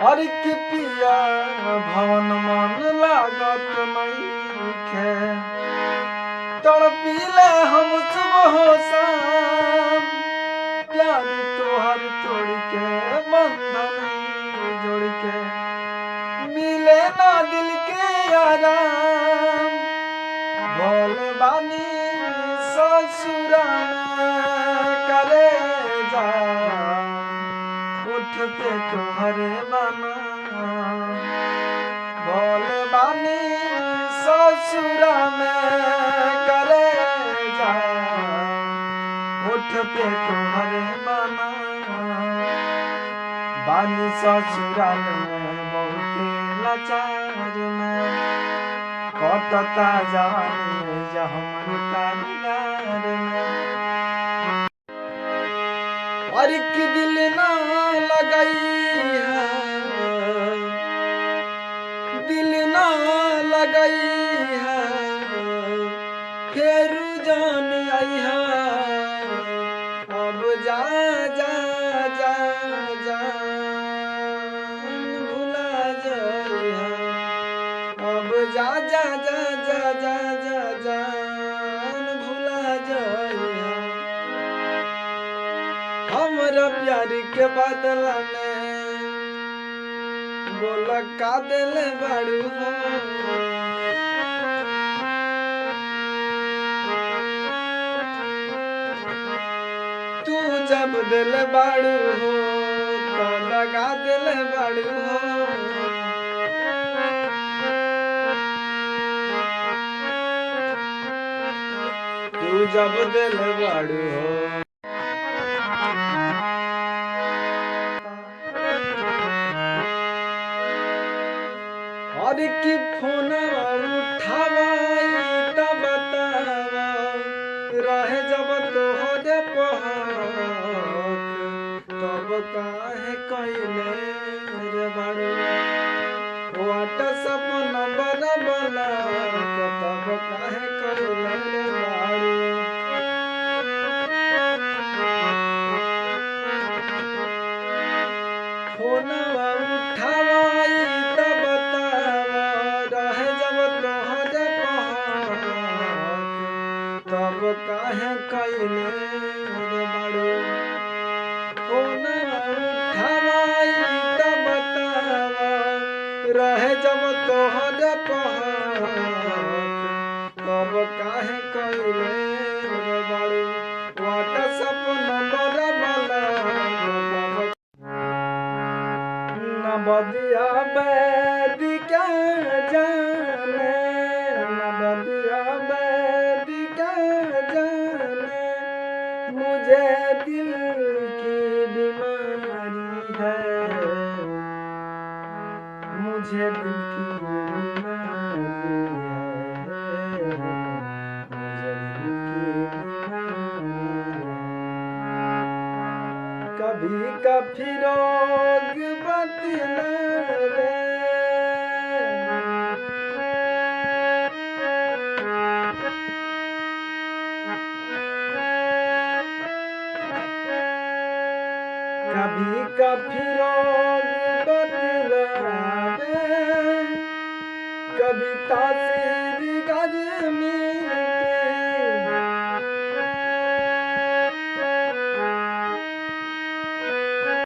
और की पिया भवन मन लागत नइखे तड़पीले हम सुबह शाम प्यार तोहर तोड़ के बंधन जोड़ के मिले ना दिल के आराम भोले बानी ससुरा करे जा उठ पे तुम्हारे बना भोले बानी ससुरा में करे जा उठ पे तुम्हारे बना बानी ससुराल में बहुते लाचार में कटता जवानी जहमन कांगार में और की दिल ना लगाई है दिल ना लगाई है फिर जान आई है अब जा जा जा जा भुला जाई है अब जा जा जा जा जा जा जान भुला जाई है हमरा प्यार के बदला में बोला का दिल बाड़ू हो तू जब दिल बाड़ू हो तो लगा दिल बाड़ू हो तू जब दिल बाड़ू हो और की फोन उठावाई तब बतावा रहे जब तोहरे पहक तब काहे कइले रे बाड़ू व्हाट्सएप नंबर बना तब काहे कइले रे बाड़ू फोन उठावाई तब काहे कइले रे बाड़ू फोन उठावाई तब बतावा रहे जब तोहरे पहक तब काहे कइले रे बाड़ू व्हाट्सएप नंबर बना न बदिया बैदी क्या जाने न बदिया बैदी क्या जाने मुझे दिल की बीमारी है मुझे दिल की बीमारी है मुझे दिल की बीमारी है कभी का फिरोग बदला रे कभी का फिरोग बदला रे कविता से